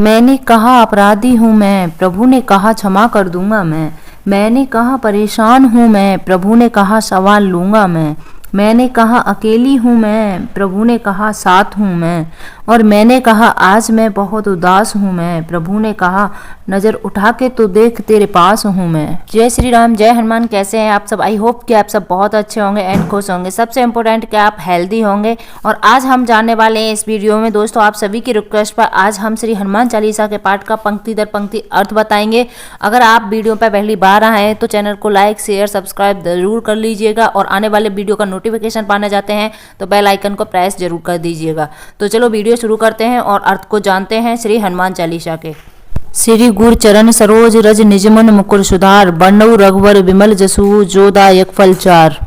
मैंने कहा अपराधी हूँ मैं, प्रभु ने कहा क्षमा कर दूंगा मैं। मैंने कहा परेशान हूँ मैं, प्रभु ने कहा सवाल लूंगा मैं। मैंने कहा अकेली हूँ मैं, प्रभु ने कहा साथ हूँ मैं। और मैंने कहा आज मैं बहुत उदास हूँ मैं, प्रभु ने कहा नजर उठा के तो देख तेरे पास हूँ मैं। जय श्री राम, जय हनुमान। कैसे हैं आप सब? आई होप कि आप सब बहुत अच्छे होंगे एंड खुश होंगे। सबसे इम्पोर्टेंट कि आप हेल्दी होंगे। और आज हम जानने वाले हैं इस वीडियो में दोस्तों, आप सभी की रिक्वेस्ट पर आज हम श्री हनुमान चालीसा के पाठ का पंक्ति दर पंक्ति अर्थ बताएंगे। अगर आप वीडियो पर पहली बार आए हैं तो चैनल को लाइक शेयर सब्सक्राइब जरूर कर लीजिएगा और आने वाले वीडियो का नोटिफिकेशन पाना चाहते हैं तो बेल आइकन को प्रेस जरूर कर दीजिएगा। तो चलो वीडियो शुरू करते हैं और अर्थ को जानते हैं श्री हनुमान चालीसा के। श्री गुर चरण सरोज रज निजमन मुकुर सुधार, बरनऊ रघुवर विमल जसु जो दायक फल चार।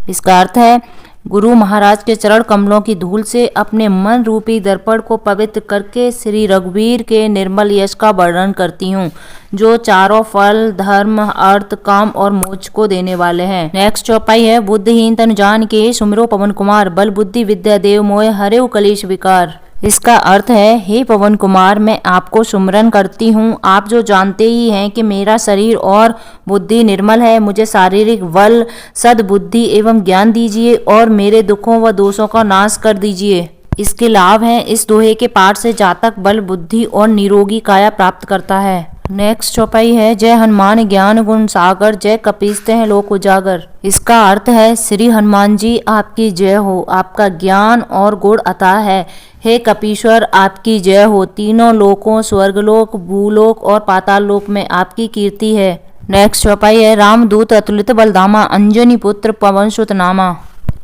इसका अर्थ है गुरु महाराज के चरण कमलों की धूल से अपने मन रूपी दर्पण को पवित्र करके श्री रघुवीर के निर्मल यश का वर्णन करती हूँ, जो चारों फल धर्म अर्थ काम और मोक्ष को देने वाले हैं। नेक्स्ट चौपाई है बुद्धिहीन तन जान के सुमिरो पवन कुमार, बल बुद्धि विद्या देव मोय हरेउ कलेश विकार। इसका अर्थ है हे पवन कुमार, मैं आपको सुमरन करती हूँ। आप जो जानते ही हैं कि मेरा शरीर और बुद्धि निर्मल है, मुझे शारीरिक बल सद्बुद्धि एवं ज्ञान दीजिए और मेरे दुखों व दोषों का नाश कर दीजिए। इसके लाभ हैं इस दोहे के पाठ से जातक बल बुद्धि और निरोगी काया प्राप्त करता है। नेक्स्ट चौपाई है जय हनुमान ज्ञान गुण सागर, जय कपीसते हैं लोक उजागर। इसका अर्थ है श्री हनुमान जी आपकी जय हो, आपका ज्ञान और गुण अतः है। हे कपीश्वर आपकी जय हो, तीनों लोकों स्वर्गलोक भूलोक और पाताल लोक में आपकी कीर्ति है। नेक्स्ट चौपाई है रामदूत अतुलित बलधामा, अंजनी पुत्र पवनसुत नामा।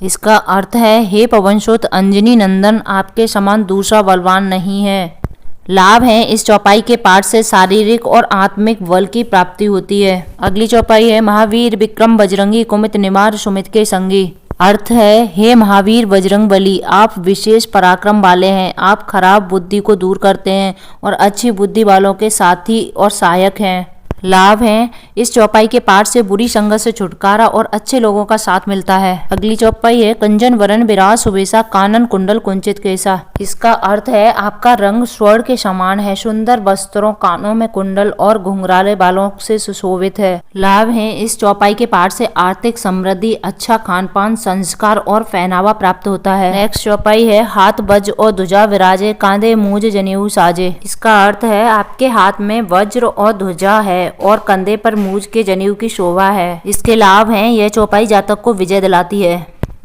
इसका अर्थ है हे पवनसुत अंजनी नंदन, आपके समान दूसरा बलवान नहीं है। लाभ है इस चौपाई के पाठ से शारीरिक और आत्मिक बल की प्राप्ति होती है। अगली चौपाई है महावीर विक्रम बजरंगी, कुमित निमार सुमित के संगी। अर्थ है हे महावीर बजरंग बली, आप विशेष पराक्रम वाले हैं। आप खराब बुद्धि को दूर करते हैं और अच्छी बुद्धि वालों के साथी और सहायक हैं। लाभ है इस चौपाई के पाठ से बुरी संगत से छुटकारा और अच्छे लोगों का साथ मिलता है। अगली चौपाई है कंचन वरण विराज सुबेसा, कानन कुंडल कुंचित केसा। इसका अर्थ है आपका रंग स्वर्ण के समान है, सुंदर वस्त्रों कानों में कुंडल और घुंघराले बालों से सुशोभित है। लाभ है इस चौपाई के पाठ से आर्थिक समृद्धि अच्छा खान पान संस्कार और पहनावा प्राप्त होता है। नेक्स्ट चौपाई है हाथ वज्र और ध्वजा विराजे, कांधे मूज जनेऊ साजे। इसका अर्थ है आपके हाथ में वज्र और ध्वजा है और कंधे पर मूज के जनेऊ की शोभा है। इसके लाभ हैं यह चौपाई जातक को विजय दिलाती है।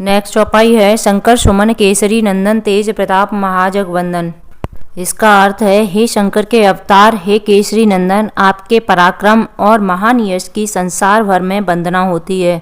नेक्स्ट चौपाई है शंकर सुमन केसरी नंदन, तेज प्रताप महाजगवंदन। इसका अर्थ है हे शंकर के अवतार, हे केसरी नंदन, आपके पराक्रम और महान यश की संसार भर में वंदना होती है।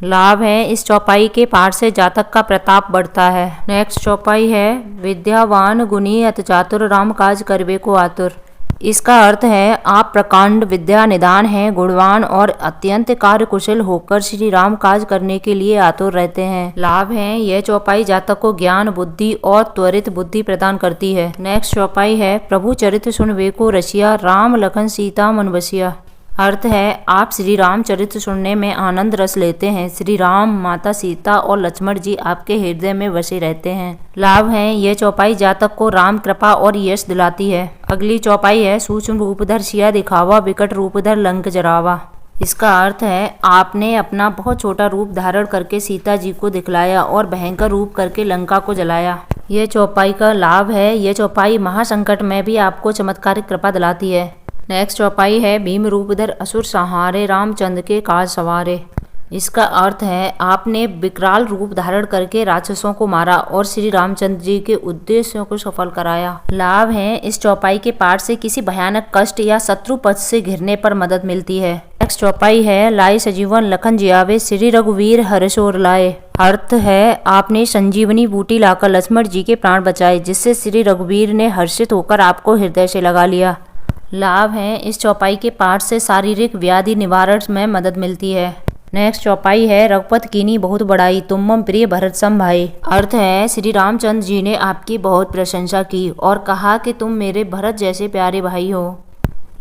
लाभ है इस चौपाई के पाठ से जातक का प्रताप बढ़ता है। नेक्स्ट चौपाई है विद्यावान गुणी अति चातुर, राम काज करबे को आतुर। इसका अर्थ है आप प्रकांड विद्या निदान हैं, गुणवान और अत्यंत कार्य कुशल होकर श्री राम काज करने के लिए आतुर रहते हैं। लाभ है यह चौपाई जातक को ज्ञान बुद्धि और त्वरित बुद्धि प्रदान करती है। नेक्स्ट चौपाई है प्रभु चरित सुन वे को रसिया, राम लखन सीता मन बसिया। अर्थ है आप श्री राम चरित्र सुनने में आनंद रस लेते हैं। श्री राम माता सीता और लक्ष्मण जी आपके हृदय में बसे रहते हैं। लाभ है यह चौपाई जातक को राम कृपा और यश दिलाती है। अगली चौपाई है सूक्ष्म रूपधर सिया दिखावा, विकट रूपधर लंक जरावा। इसका अर्थ है आपने अपना बहुत छोटा रूप धारण करके सीता जी को दिखलाया और भयंकर रूप करके लंका को जलाया। यह चौपाई का लाभ है यह चौपाई महासंकट में भी आपको चमत्कारिक कृपा दिलाती है। नेक्स्ट चौपाई है भीम रूपधर असुर संहारे, रामचंद्र के काज सवारे। इसका अर्थ है आपने विकराल रूप धारण करके राक्षसों को मारा और श्री रामचंद्र जी के उद्देश्यों को सफल कराया। लाभ है इस चौपाई के पाठ से किसी भयानक कष्ट या शत्रु पक्ष से घिरने पर मदद मिलती है। नेक्स्ट चौपाई है लाए सजीवन लखन जियावे, श्री रघुवीर हर्षोर लाए। अर्थ है आपने संजीवनी बूटी लाकर लक्ष्मण जी के प्राण बचाए, जिससे श्री रघुवीर ने हर्षित होकर आपको हृदय से लगा लिया। लाभ है इस चौपाई के पाठ से शारीरिक व्याधि निवारण में मदद मिलती है। नेक्स्ट चौपाई है रघुपत कीनी बहुत बड़ाई, तुम मम प्रिय भरत सम भाई। अर्थ है श्री रामचंद्र जी ने आपकी बहुत प्रशंसा की और कहा कि तुम मेरे भरत जैसे प्यारे भाई हो।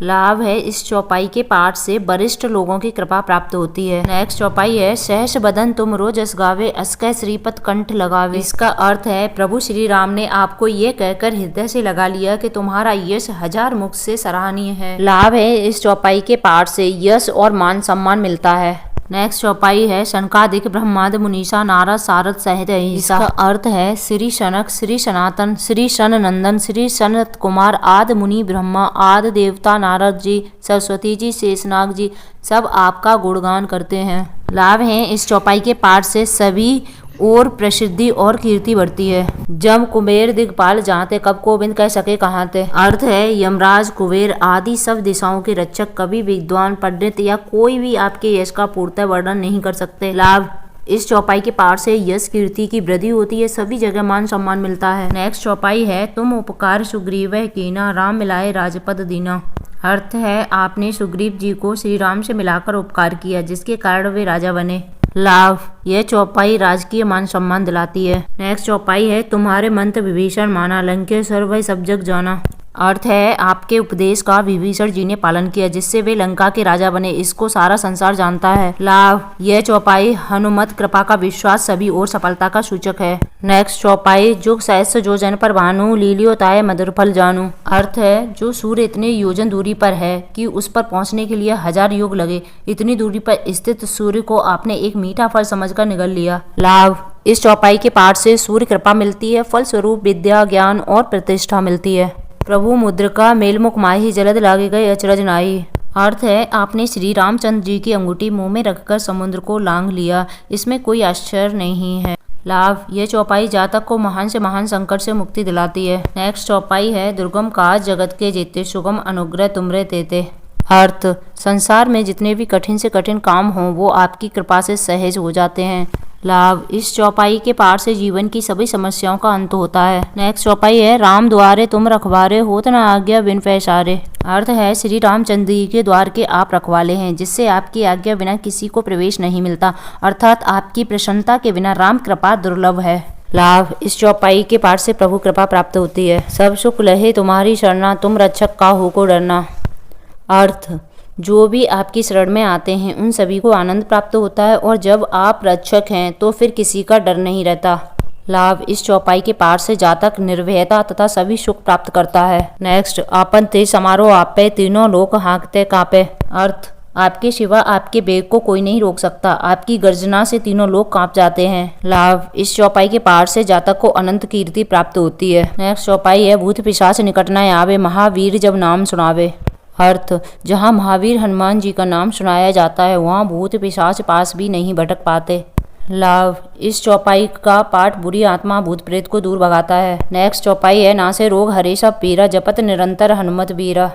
लाभ है इस चौपाई के पाठ से वरिष्ठ लोगों की कृपा प्राप्त होती है। नेक्स्ट चौपाई है सहस बदन तुम रो जस गावे अस्कै श्रीपद कंठ लगावे। इसका अर्थ है प्रभु श्री राम ने आपको ये कहकर हृदय से लगा लिया कि तुम्हारा यश 1000 मुख से सराहनीय है। लाभ है इस चौपाई के पाठ से यश और मान सम्मान मिलता है। नेक्स्ट चौपाई है शनकादिक ब्रह्माद मुनीषा नारद सारद सहित। इसका अर्थ है श्री शनक, श्री सनातन, श्री शन नंदन, श्री सनत कुमार आदि मुनि ब्रह्मा आदि देवता, नारद जी, सरस्वती जी, शेषनाग जी सब आपका गुणगान करते हैं। लाभ है इस चौपाई के पाठ से सभी और प्रसिद्धि और कीर्ति बढ़ती है। जब कुबेर दिग्पाल जाते कब गोविंद कह सके कहाँ थे। अर्थ है यमराज कुबेर आदि सब दिशाओं के रक्षक कभी विद्वान पंडित या कोई भी आपके यश का पूर्णतः वर्णन नहीं कर सकते। लाभ इस चौपाई के पाठ से यश कीर्ति की वृद्धि होती है, सभी जगह मान सम्मान मिलता है। नेक्स्ट चौपाई है तुम उपकार सुग्रीव कीना राम मिलाए राजपद दीना। अर्थ है आपने सुग्रीव जी को श्री राम से मिलाकर उपकार किया जिसके कारण वे राजा बने। लाभ यह चौपाई राजकीय मान सम्मान दिलाती है। नेक्स्ट चौपाई है तुम्हारे मंत्र विभीषण माना लंकेश्वर वह सब जग जाना। अर्थ है आपके उपदेश का विभीषण जी ने पालन किया जिससे वे लंका के राजा बने, इसको सारा संसार जानता है। लाभ यह चौपाई हनुमत कृपा का विश्वास सभी और सफलता का सूचक है। नेक्स्ट चौपाई जुग सहस्त्र जो जन पर भानु लीलियोताय मधुर फल जानू। अर्थ है जो सूर्य इतने योजन दूरी पर है कि उस पर पहुंचने के लिए 1000 युग लगे, इतनी दूरी पर स्थित सूर्य को आपने एक मीठा फल समझकर निगल लिया। लाभ इस चौपाई के पाठ से सूर्य कृपा मिलती है, फलस्वरूप विद्या ज्ञान और प्रतिष्ठा मिलती है। प्रभु मुद्रिका मेलमुख माही जलद लागे गए अचरज नाई। अर्थ है आपने श्री रामचंद्र जी की अंगूठी मुंह में रखकर समुद्र को लांघ लिया, इसमें कोई आश्चर्य नहीं है। लाभ यह चौपाई जातक को महान से महान संकट से मुक्ति दिलाती है। नेक्स्ट चौपाई है दुर्गम काज जगत के जेते सुगम अनुग्रह तुमरे तेते। अर्थ संसार में जितने भी कठिन से कठिन काम हों वो आपकी कृपा से सहज हो जाते हैं। लाभ इस चौपाई के पाठ से जीवन की सभी समस्याओं का अंत होता है। नेक्स्ट चौपाई है राम द्वारे तुम रखवारे होत न आज्ञा बिन पैसारे। अर्थ है श्री रामचंद्र जी के द्वार के आप रखवाले हैं जिससे आपकी आज्ञा बिना किसी को प्रवेश नहीं मिलता, अर्थात आपकी प्रसन्नता के बिना राम कृपा दुर्लभ है। लाभ इस चौपाई के पाठ से प्रभु कृपा प्राप्त होती है। सब सुख लहे तुम्हारी शरणा तुम रक्षक का हो को डरना। अर्थ जो भी आपकी शरण में आते हैं उन सभी को आनंद प्राप्त होता है और जब आप रक्षक हैं तो फिर किसी का डर नहीं रहता। लाभ इस चौपाई के पाठ से जातक निर्भयता तथा सभी सुख प्राप्त करता है। नेक्स्ट आपन ते समारोह आपे तीनों लोक हाँकते कांपे। अर्थ आपके सिवा आपके वेग को कोई नहीं रोक सकता, आपकी गर्जना से तीनों लोग कांप जाते हैं। लाभ इस चौपाई के पाठ से जातक को अनंत कीर्ति प्राप्त होती है। नेक्स्ट चौपाई है भूत पिशाच निकट न आवे महावीर जब नाम सुनावे। अर्थ जहाँ महावीर हनुमान जी का नाम सुनाया जाता है वहाँ भूत पिशाच पास भी नहीं भटक पाते। लाभ इस चौपाई का पाठ बुरी आत्मा भूत प्रेत को दूर भगाता है। नेक्स्ट चौपाई है नासे रोग हरे सब पीरा जपत निरंतर हनुमत वीरा।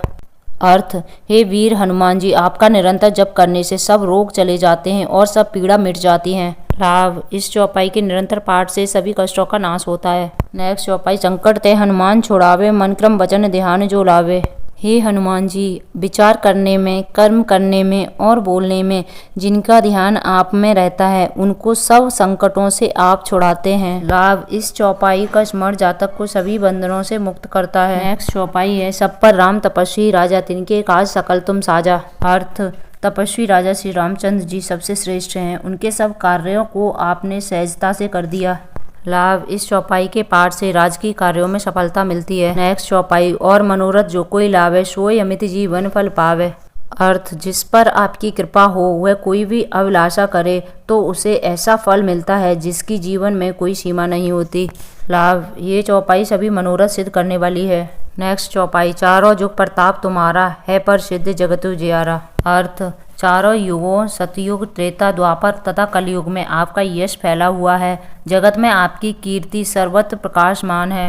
अर्थ हे वीर हनुमान जी आपका निरंतर जप करने से सब रोग चले जाते हैं और सब पीड़ा मिट जाती है। लाभ इस चौपाई के निरंतर पाठ से सभी कष्टों का नाश होता है। नेक्स्ट चौपाई संकट ते हनुमान छोड़ावे मन क्रम वचन ध्यान जो लावे। हे हनुमान जी विचार करने में कर्म करने में और बोलने में जिनका ध्यान आप में रहता है उनको सब संकटों से आप छुड़ाते हैं। लाभ इस चौपाई का स्मरण जातक को सभी बंधनों से मुक्त करता है। नेक्स्ट चौपाई है सब पर राम तपस्वी राजा तिनके काज सकल तुम साजा। अर्थ तपस्वी राजा श्री रामचंद्र जी सबसे श्रेष्ठ हैं, उनके सब कार्यों को आपने सहजता से कर दिया। लाभ इस चौपाई के पाठ से राजकीय कार्यों में सफलता मिलती है। नेक्स्ट चौपाई और मनोरथ जो कोई लावे सोई अमित जीवन फल पावे। अर्थ जिस पर आपकी कृपा हो वह कोई भी अभिलाषा करे तो उसे ऐसा फल मिलता है जिसकी जीवन में कोई सीमा नहीं होती। लाभ ये चौपाई सभी मनोरथ सिद्ध करने वाली है। नेक्स्ट चौपाई चारों युग प्रताप तुम्हारा है पर सिद्ध जगतु जियारा। अर्थ चारों युगों सतयुग त्रेता द्वापर तथा कलयुग में आपका यश फैला हुआ है, जगत में आपकी कीर्ति सर्वत्र प्रकाशमान है।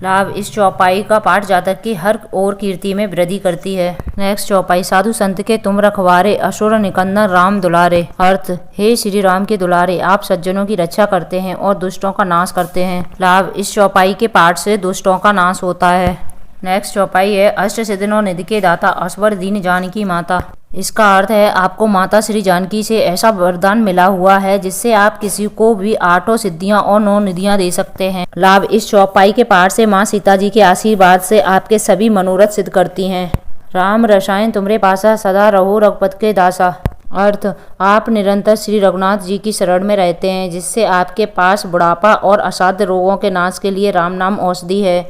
लाभ इस चौपाई का पाठ जातक की हर और कीर्ति में वृद्धि करती है। नेक्स्ट चौपाई साधु संत के तुम रखवारे असुर निकंदन राम दुलारे। अर्थ हे श्री राम के दुलारे आप सज्जनों की रक्षा करते हैं और दुष्टों का नाश करते हैं। लाभ इस चौपाई के पाठ से दुष्टों का नाश होता है। नेक्स्ट चौपाई है अष्ट सिद्धनों निधि के दाता असवर दीन जानकी माता। इसका अर्थ है आपको माता श्री जानकी से ऐसा वरदान मिला हुआ है जिससे आप किसी को भी 8 सिद्धियां और 9 निधियां दे सकते हैं। लाभ इस चौपाई के पाठ से माँ सीता जी के आशीर्वाद से आपके सभी मनोरथ सिद्ध करती हैं। राम रसायन तुमरे पासा, सदा रहो रघुपत के दासा। अर्थ, आप निरंतर श्री रघुनाथ जी की शरण में रहते हैं, जिससे आपके पास बुढ़ापा और असाध्य रोगों के नाश के लिए राम नाम औषधि है।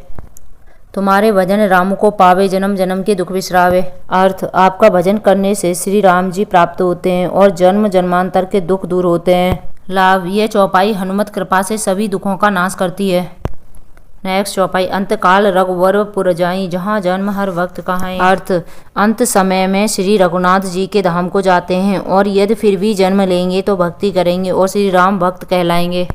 तुम्हारे भजन राम को पावे, जन्म जन्म के दुख बिसरावे। अर्थ, आपका भजन करने से श्री राम जी प्राप्त होते हैं और जन्म जन्मांतर के दुख दूर होते हैं। लाभ, यह चौपाई हनुमत कृपा से सभी दुखों का नाश करती है। नेक्स्ट चौपाई, अंत काल रघुवर पुर जाई, जहाँ जन्म हर वक्त कहाई। अर्थ, अंत समय में श्री रघुनाथ जी के धाम को जाते हैं और यदि फिर भी जन्म लेंगे तो भक्ति करेंगे और श्री राम भक्त कहलाएंगे।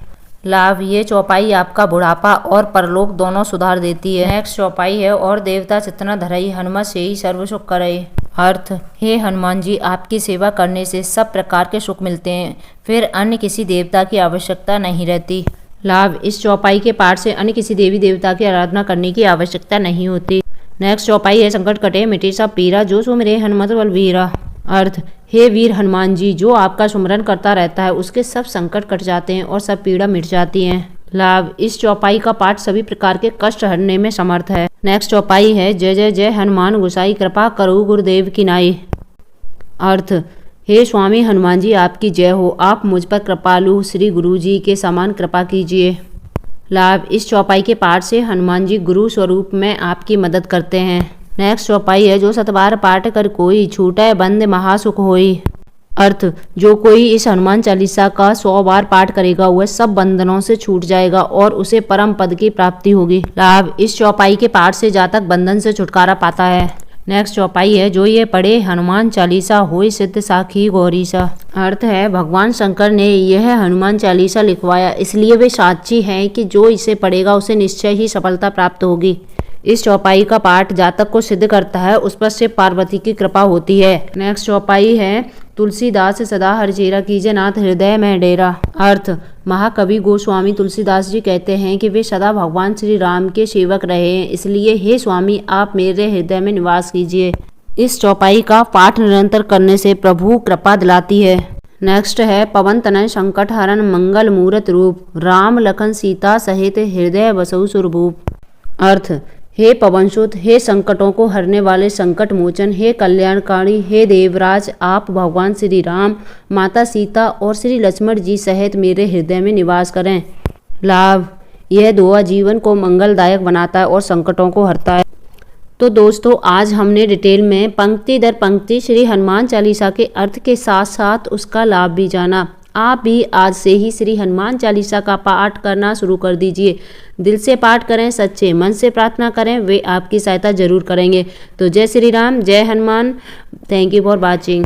लाभ, ये चौपाई आपका बुढ़ापा और परलोक दोनों सुधार देती है। नेक्स्ट चौपाई है, और देवता चितना धरई, हनुमत से ही सर्व सुख करई। अर्थ, हे हनुमान जी, आपकी सेवा करने से सब प्रकार के सुख मिलते हैं, फिर अन्य किसी देवता की आवश्यकता नहीं रहती। लाभ, इस चौपाई के पाठ से अन्य किसी देवी देवता की आराधना करने की आवश्यकता नहीं होती। नेक्स्ट चौपाई है, संकट कटे मिटे सब पीरा, जो सुमिरे हनुमत बलवीरा। अर्थ, हे वीर हनुमान जी, जो आपका सुमरन करता रहता है उसके सब संकट कट जाते हैं और सब पीड़ा मिट जाती है। लाभ, इस चौपाई का पाठ सभी प्रकार के कष्ट हरने में समर्थ है। नेक्स्ट चौपाई है, जय जय जय हनुमान गोसाई, कृपा करो गुरुदेव की नाई। अर्थ, हे स्वामी हनुमान जी, आपकी जय हो, आप मुझ पर कृपालु श्री गुरु जी के समान कृपा कीजिए। लाभ, इस चौपाई के पाठ से हनुमान जी गुरु स्वरूप में आपकी मदद करते हैं। नेक्स्ट चौपाई है, जो सतबार पाठ कर कोई, छूटे बंद महासुख होई। अर्थ, जो कोई इस हनुमान चालीसा का 100 बार पाठ करेगा वह सब बंधनों से छूट जाएगा और उसे परम पद की प्राप्ति होगी। लाभ, इस चौपाई के पाठ से जातक बंधन से छुटकारा पाता है। नेक्स्ट चौपाई है, जो ये पढ़े हनुमान चालीसा होई सिद्ध साखी गौरीसा। अर्थ है, भगवान शंकर ने यह हनुमान चालीसा लिखवाया, इसलिए वे साक्षी हैं कि जो इसे पढ़ेगा उसे निश्चय ही सफलता प्राप्त होगी। इस चौपाई का पाठ जातक को सिद्ध करता है, उस पर शिव पार्वती की कृपा होती है। नेक्स्ट चौपाई है, तुलसीदास सदा हर चेरा, कीजे नाथ हृदय में डेरा। अर्थ, महाकवि गोस्वामी तुलसीदास जी कहते हैं कि वे सदा भगवान श्री राम के सेवक रहे हैं, इसलिए हे स्वामी आप मेरे हृदय में निवास कीजिए। इस चौपाई का पाठ निरंतर करने से प्रभु कृपा दिलाती है। नेक्स्ट है, पवन तनय संकट हरण, मंगल मूरत रूप, राम लखन सीता सहित हृदय बसउ सुरभूप। अर्थ, हे पवनसुत, हे संकटों को हरने वाले संकट मोचन, हे कल्याणकारी, हे देवराज, आप भगवान श्री राम, माता सीता और श्री लक्ष्मण जी सहित मेरे हृदय में निवास करें। लाभ, यह दुआ जीवन को मंगलदायक बनाता है और संकटों को हरता है। तो दोस्तों, आज हमने डिटेल में पंक्ति दर पंक्ति श्री हनुमान चालीसा के अर्थ के साथ साथ उसका लाभ भी जाना। आप भी आज से ही श्री हनुमान चालीसा का पाठ करना शुरू कर दीजिए। दिल से पाठ करें, सच्चे मन से प्रार्थना करें, वे आपकी सहायता जरूर करेंगे। तो जय श्री राम, जय Hanuman. Thank you for watching.